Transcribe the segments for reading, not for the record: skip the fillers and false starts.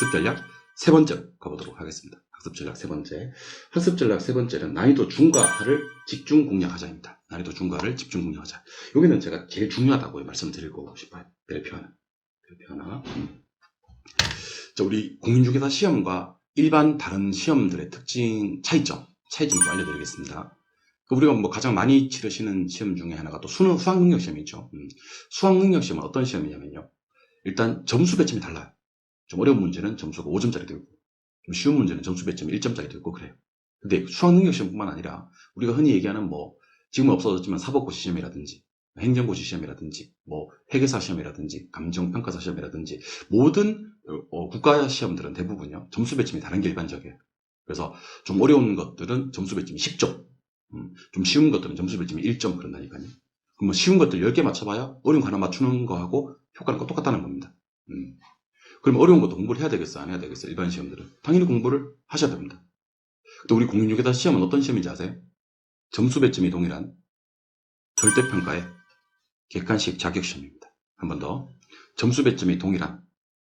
학습 전략 세 번째 가보도록 하겠습니다. 학습 전략 세 번째. 학습 전략 세 번째는 난이도 중과 하를 집중 공략하자입니다. 난이도 중과를 집중 공략하자. 여기는 제가 제일 중요하다고 말씀드리고 싶어요. 별표 하나. 자, 우리 공인중개사 시험과 일반 다른 시험들의 특징, 차이점 좀 알려드리겠습니다. 우리가 뭐 가장 많이 치르시는 시험 중에 하나가 또 수학능력 시험이죠. 수학능력 시험은 어떤 시험이냐면요. 일단 점수 배점이 달라요. 좀 어려운 문제는 점수가 5점짜리도 있고, 좀 쉬운 문제는 점수 배점이 1점짜리도 있고 그래요. 근데 수학능력 시험뿐만 아니라 우리가 흔히 얘기하는 뭐 지금은 없어졌지만 사법고시 시험이라든지 행정고시 시험이라든지 뭐 회계사 시험이라든지 감정평가사 시험이라든지 모든 국가 시험들은 대부분요 점수 배점이 다른 게 일반적이에요. 그래서 좀 어려운 것들은 점수 배점이 10점, 좀 쉬운 것들은 점수 배점이 1점 그런다니까요. 그럼 뭐 쉬운 것들 10개 맞춰봐야 어려운 거 하나 맞추는 거하고 효과는 똑같다는 겁니다. 그럼 어려운 것도 공부를 해야 되겠어, 안 해야 되겠어? 일반 시험들은 당연히 공부를 하셔야 됩니다. 또 우리 공인중개사 시험은 어떤 시험인지 아세요? 점수 배점이 동일한 절대평가의 객관식 자격시험입니다. 한 번 더. 점수 배점이 동일한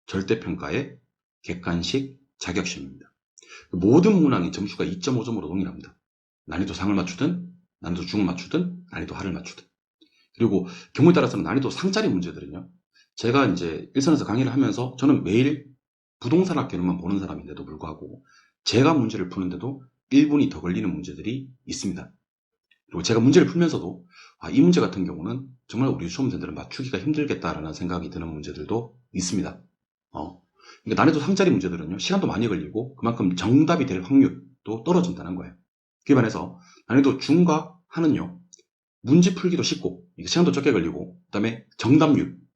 절대평가의 객관식 자격시험입니다. 모든 문항이 점수가 2.5점으로 동일합니다. 난이도 상을 맞추든 난이도 중을 맞추든 난이도 하를 맞추든. 그리고 경우에 따라서는 난이도 상짜리 문제들은요. 제가 이제 일선에서 강의를 하면서 저는 매일 부동산 학교만 보는 사람인데도 불구하고 제가 문제를 푸는데도 1분이 더 걸리는 문제들이 있습니다. 그리고 제가 문제를 풀면서도 이 문제 같은 경우는 정말 우리 수험생들은 맞추기가 힘들겠다라는 생각이 드는 문제들도 있습니다. 그러니까 난이도 상짜리 문제들은요 시간도 많이 걸리고 그만큼 정답이 될 확률도 떨어진다는 거예요. 그에 반해서 난이도 중과 하는요 문제 풀기도 쉽고 시간도 적게 걸리고 그 다음에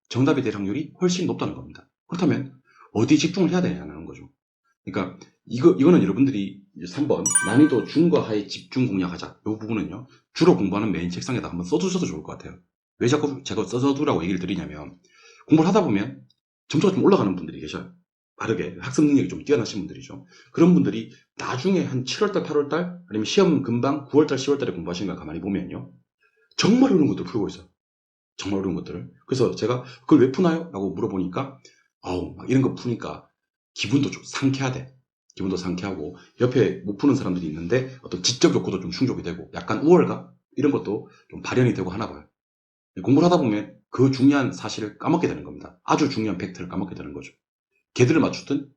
정답이 될 확률이 훨씬 높다는 겁니다. 그렇다면 어디 집중을 해야 되냐는 거죠. 그러니까 이거는 여러분들이 3번 난이도 중과 하의 집중 공략하자 이 부분은요 주로 공부하는 메인 책상에다 한번 써두셔도 좋을 것 같아요. 왜 자꾸 제가 써두라고 얘기를 드리냐면 공부를 하다 보면 점수가 좀 올라가는 분들이 계셔요. 빠르게 학습 능력이 좀 뛰어나신 분들이죠. 그런 분들이 나중에 한 7월달 8월달 아니면 시험 금방 9월달 10월달에 공부하시는 걸 가만히 보면요 정말 어려운 것들 풀고 있어요. 정말 어려운 것들을. 그래서 제가 그걸 왜 푸나요? 라고 물어보니까 막 이런 거 푸니까 기분도 좀 상쾌하대. 기분도 상쾌하고 옆에 못 푸는 사람들이 있는데 어떤 지적 욕구도 좀 충족이 되고 약간 우월감 이런 것도 좀 발현이 되고 하나 봐요. 공부를 하다 보면 그 중요한 사실을 까먹게 되는 겁니다. 아주 중요한 팩트를 까먹게 되는 거죠. 걔들을 맞추든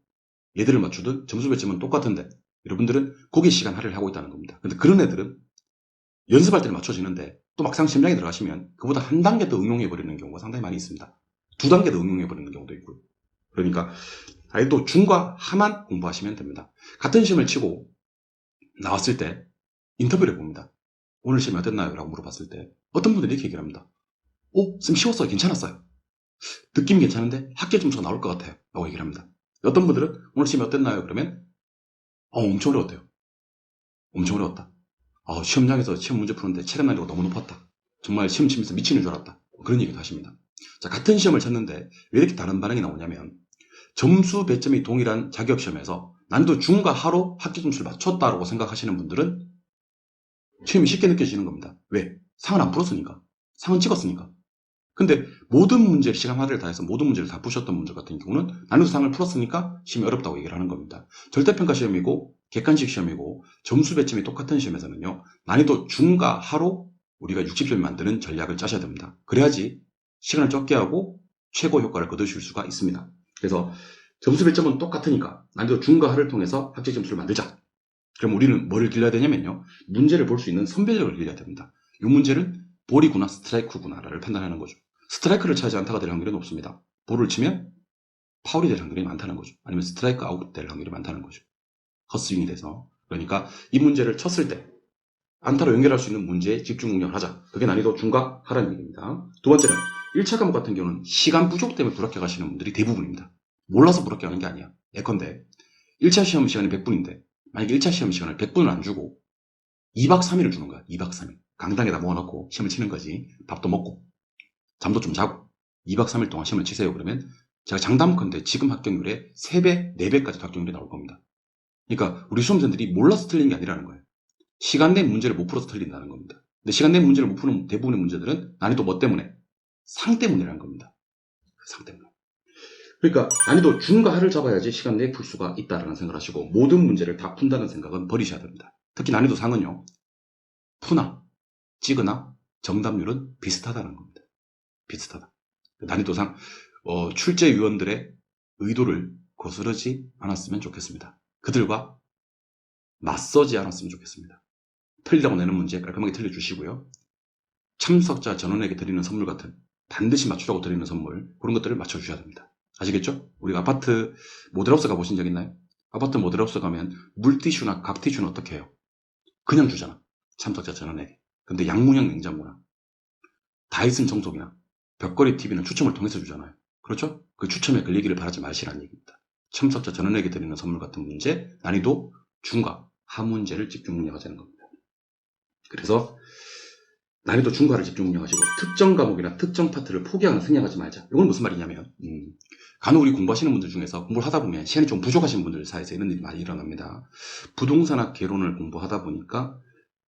얘들을 맞추든 점수 배점은 똑같은데 여러분들은 거기에 시간 할애를 하고 있다는 겁니다. 근데 그런 애들은 연습할 때는 맞춰지는데 또 막상 심장에 들어가시면 그보다 한 단계 더 응용해버리는 경우가 상당히 많이 있습니다. 2단계 더 응용해버리는 경우도 있고요. 그러니까 난이도 중과 하만 공부하시면 됩니다. 같은 시험을 치고 나왔을 때 인터뷰를 해봅니다. 오늘 시험이 어땠나요? 라고 물어봤을 때 어떤 분들이 이렇게 얘기를 합니다. 쌤 쉬웠어요. 괜찮았어요. 느낌 괜찮은데 합계 점수가 나올 것 같아요. 라고 얘기를 합니다. 어떤 분들은 오늘 시험이 어땠나요? 그러면 엄청 어려웠대요. 엄청 어려웠다. 시험장에서 시험 문제 푸는데 체감 난이도가 너무 높았다. 정말 시험 치면서 미치는 줄 알았다. 그런 얘기도 하십니다. 자, 같은 시험을 쳤는데 왜 이렇게 다른 반응이 나오냐면 점수 배점이 동일한 자격시험에서 난이도 중과 하로 합계 점수를 맞췄다라고 생각하시는 분들은 시험이 쉽게 느껴지는 겁니다. 왜? 상은 안 풀었으니까. 상은 찍었으니까. 근데 모든 문제를 시간 할애를 다해서 모든 문제를 다 푸셨던 분들 같은 경우는 난이도 상을 풀었으니까 시험이 어렵다고 얘기를 하는 겁니다. 절대평가 시험이고 객관식 시험이고 점수 배점이 똑같은 시험에서는요 난이도 중과 하로 우리가 60점 만드는 전략을 짜셔야 됩니다. 그래야지 시간을 적게 하고 최고 효과를 거두실 수가 있습니다. 그래서 점수 배점은 똑같으니까 난이도 중과 하를 통해서 합계 점수를 만들자. 그럼 우리는 뭐를 길러야 되냐면요 문제를 볼 수 있는 선별력을 길러야 됩니다. 이 문제는 볼이구나 스트라이크구나를 판단하는 거죠. 스트라이크를 차지 않다가 될 확률이 높습니다. 볼을 치면 파울이 될 확률이 많다는 거죠. 아니면 스트라이크 아웃 될 확률이 많다는 거죠. 헛스윙이 돼서. 그러니까 이 문제를 쳤을 때 안타로 연결할 수 있는 문제에 집중 공략을 하자. 그게 난이도 중과 하라는 얘기입니다. 두 번째는 1차 과목 같은 경우는 시간 부족 때문에 불합격 하시는 분들이 대부분입니다. 몰라서 불합격하는 게 아니야. 예컨대 1차 시험 시간이 100분인데 만약에 1차 시험 시간을 100분을 안 주고 2박 3일을 주는 거야. 2박 3일. 강당에다 모아놓고 시험을 치는 거지. 밥도 먹고 잠도 좀 자고 2박 3일 동안 시험을 치세요. 그러면 제가 장담컨대 지금 합격률의 3배, 4배까지 합격률이 나올 겁니다. 그러니까 우리 수험생들이 몰라서 틀린 게 아니라는 거예요. 시간 내 문제를 못 풀어서 틀린다는 겁니다. 근데 시간 내 문제를 못 푸는 대부분의 문제들은 난이도 뭐 때문에? 상 때문이라는 겁니다. 상 때문에. 그러니까 난이도 중과 하를 잡아야지 시간 내에 풀 수가 있다라는 생각을 하시고 모든 문제를 다 푼다는 생각은 버리셔야 됩니다. 특히 난이도 상은요. 푸나 찍으나 정답률은 비슷하다는 겁니다. 비슷하다. 난이도상 출제위원들의 의도를 거스르지 않았으면 좋겠습니다. 그들과 맞서지 않았으면 좋겠습니다. 틀리다고 내는 문제 깔끔하게 틀려주시고요. 참석자 전원에게 드리는 선물 같은 반드시 맞추라고 드리는 선물 그런 것들을 맞춰주셔야 됩니다. 아시겠죠? 우리가 아파트 모델하우스 가보신 적 있나요? 아파트 모델하우스 가면 물티슈나 각티슈는 어떻게 해요? 그냥 주잖아. 참석자 전원에게. 근데 양문형 냉장고나 다이슨 청소기나 벽걸이 TV는 추첨을 통해서 주잖아요. 그렇죠? 그 추첨에 걸리기를 바라지 마시라는 얘기입니다. 참석자 전원에게 드리는 선물 같은 문제, 난이도 중과 하 문제를 집중 능력하자는 겁니다. 그래서 난이도 중과를 집중 능력하시고 특정 과목이나 특정 파트를 포기하거나 생략하지 말자. 이건 무슨 말이냐면 간혹 우리 공부하시는 분들 중에서 공부를 하다 보면 시간이 좀 부족하신 분들 사이에서 이런 일이 많이 일어납니다. 부동산학 개론을 공부하다 보니까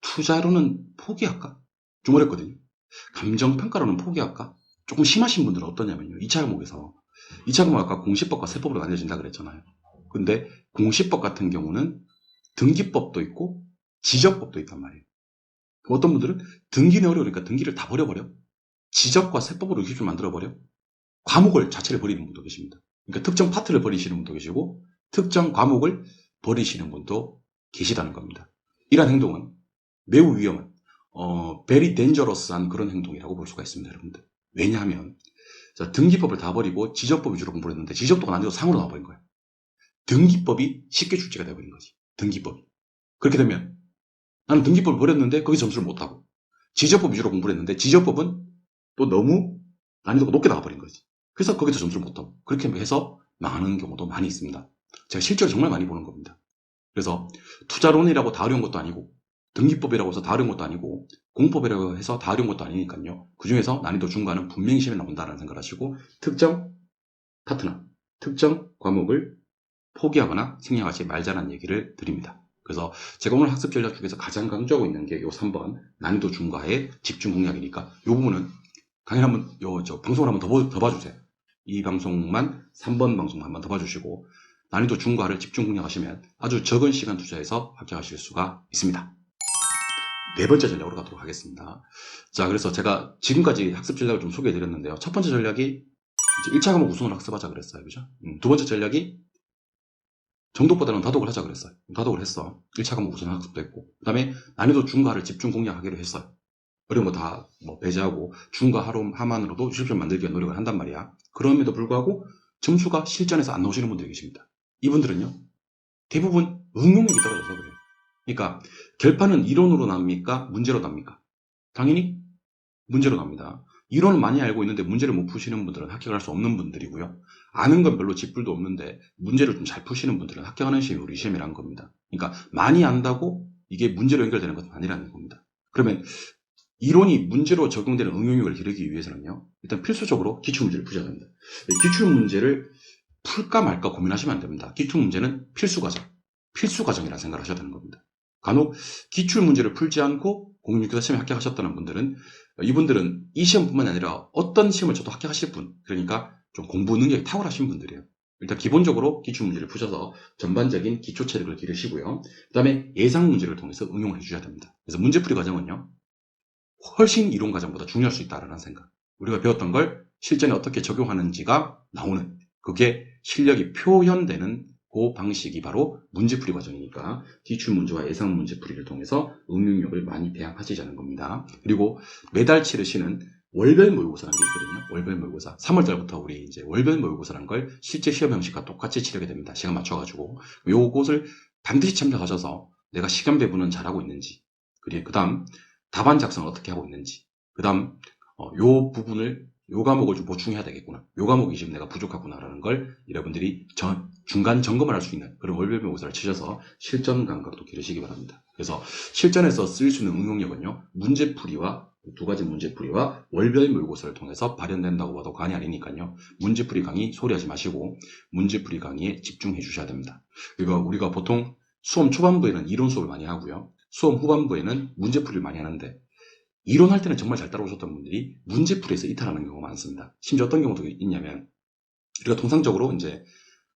투자로는 포기할까? 좀 어렵거든요. 감정평가로는 포기할까? 조금 심하신 분들은 어떠냐면요. 2차 과목에서 2차 과목 아까 공시법과 세법으로 나뉘어진다 그랬잖아요. 근데 공시법 같은 경우는 등기법도 있고 지적법도 있단 말이에요. 어떤 분들은 등기는 어려우니까 등기를 다 버려버려. 지적과 세법으로 기출 만들어버려. 과목을 자체를 버리는 분도 계십니다. 그러니까 특정 파트를 버리시는 분도 계시고 특정 과목을 버리시는 분도 계시다는 겁니다. 이러한 행동은 매우 위험한 very dangerous한 그런 행동이라고 볼 수가 있습니다. 여러분들. 왜냐하면 등기법을 다 버리고 지적법 위주로 공부를 했는데 지적도가 난이도 상으로 나와버린 거예요. 등기법이 쉽게 출제가 되어버린 거지. 등기법이. 그렇게 되면 나는 등기법을 버렸는데 거기 점수를 못하고 지적법 위주로 공부를 했는데 지적법은 또 너무 난이도가 높게 나와버린 거지. 그래서 거기서 점수를 못하고 그렇게 해서 망하는 경우도 많이 있습니다. 제가 실제로 정말 많이 보는 겁니다. 그래서 투자론이라고 다 어려운 것도 아니고 등기법이라고 해서 다 어려운 것도 아니고 공법이라고 해서 다 어려운 것도 아니니까요. 그 중에서 난이도 중과는 분명히 시험에 나온다는 생각을 하시고 특정 파트나 특정 과목을 포기하거나 생략하지 말자는 얘기를 드립니다. 그래서 제가 오늘 학습 전략 중에서 가장 강조하고 있는 게 요 3번 난이도 중과의 집중 공략이니까 이 부분은 강의 한번 방송을 한번 더 봐주세요. 이 방송만 3번 방송 한번 더 봐주시고 난이도 중과를 집중 공략하시면 아주 적은 시간 투자해서 합격하실 수가 있습니다. 네 번째 전략으로 가도록 하겠습니다. 자, 그래서 제가 지금까지 학습 전략을 좀 소개해 드렸는데요. 첫 번째 전략이 이제 1차 과목 우선을 학습하자 그랬어요. 그죠? 두 번째 전략이 정독보다는 다독을 하자 그랬어요. 다독을 했어. 1차 과목 우선 학습도 했고. 그 다음에 난이도 중과를 집중 공략하기로 했어요. 어려운 거 다 배제하고 중과 하만으로도 60점 만들기 위한 노력을 한단 말이야. 그럼에도 불구하고 점수가 실전에서 안 나오시는 분들이 계십니다. 이분들은요. 대부분 응용력이 떨어져서 그래요. 그러니까 결판은 이론으로 납니까? 문제로 납니까? 당연히 문제로 납니다. 이론을 많이 알고 있는데 문제를 못 푸시는 분들은 합격할 수 없는 분들이고요. 아는 건 별로 쥐뿔도 없는데 문제를 좀 잘 푸시는 분들은 합격하는 시험이 우리 시험이라는 겁니다. 그러니까 많이 안다고 이게 문제로 연결되는 것은 아니라는 겁니다. 그러면 이론이 문제로 적용되는 응용력을 기르기 위해서는요. 일단 필수적으로 기출문제를 푸셔야 됩니다. 기출문제를 풀까 말까 고민하시면 안 됩니다. 기출문제는 필수과정이라는 생각을 하셔야 되는 겁니다. 간혹 기출문제를 풀지 않고 공인중개사 시험에 합격하셨다는 분들은 이분들은 이 시험뿐만 아니라 어떤 시험을 쳐도 합격하실 분, 그러니까 좀 공부 능력이 탁월하신 분들이에요. 일단 기본적으로 기출문제를 푸셔서 전반적인 기초 체력을 기르시고요. 그 다음에 예상 문제를 통해서 응용을 해주셔야 됩니다. 그래서 문제풀이 과정은요. 훨씬 이론 과정보다 중요할 수 있다는 생각. 우리가 배웠던 걸 실전에 어떻게 적용하는지가 나오는, 그게 실력이 표현되는 그 방식이 바로 문제풀이 과정이니까 기출문제와 예상 문제풀이를 통해서 응용력을 많이 배양하시자는 겁니다. 그리고 매달 치르시는 월별 모의고사라는 게 있거든요. 월별 모의고사. 3월달부터 우리 이제 월별 모의고사라는 걸 실제 시험 형식과 똑같이 치르게 됩니다. 시간 맞춰가지고. 요것을 반드시 참석하셔서 내가 시간 배분은 잘하고 있는지, 그리고 그 다음 답안 작성을 어떻게 하고 있는지, 그 다음 요 부분을 요 과목을 좀 보충해야 되겠구나, 요 과목이 지금 내가 부족하구나라는 걸 여러분들이 중간 점검을 할 수 있는 그런 월별 모의고사를 치셔서 실전 감각도 기르시기 바랍니다. 그래서 실전에서 쓸 수 있는 응용력은요, 문제풀이와 두 가지 문제풀이와 월별 모의고사를 통해서 발현된다고 봐도 과언이 아니니까요. 문제풀이 강의 소리하지 마시고 문제풀이 강의에 집중해 주셔야 됩니다. 그리고 우리가 보통 수험 초반부에는 이론 수업을 많이 하고요. 수험 후반부에는 문제풀이를 많이 하는데 이론할 때는 정말 잘 따라오셨던 분들이 문제풀이에서 이탈하는 경우가 많습니다. 심지어 어떤 경우도 있냐면 우리가 통상적으로 이제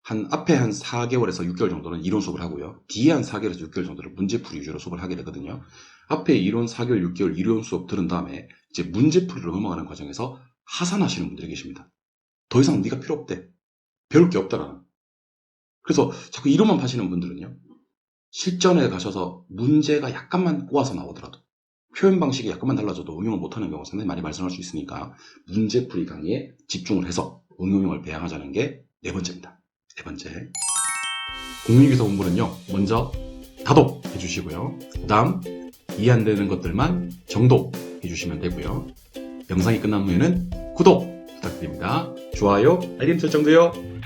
앞에 한 4개월에서 6개월 정도는 이론 수업을 하고요. 뒤에 한 4개월에서 6개월 정도를 문제풀이 위주로 수업을 하게 되거든요. 앞에 이론 4개월, 6개월 이론 수업 들은 다음에 이제 문제풀이로 넘어가는 과정에서 하산하시는 분들이 계십니다. 더 이상 네가 필요 없대. 배울 게 없다라는. 그래서 자꾸 이론만 파시는 분들은요. 실전에 가셔서 문제가 약간만 꼬아서 나오더라도 표현 방식이 약간만 달라져도 응용을 못하는 경우가 상당히 많이 발생할 수 있으니까 문제풀이 강의에 집중을 해서 응용력을 배양하자는 게 네 번째입니다. 네 번째. 공유기사 공부는요. 먼저 다독 해주시고요. 그 다음 이해 안 되는 것들만 정독 해주시면 되고요. 영상이 끝난 후에는 구독 부탁드립니다. 좋아요, 알림 설정도요.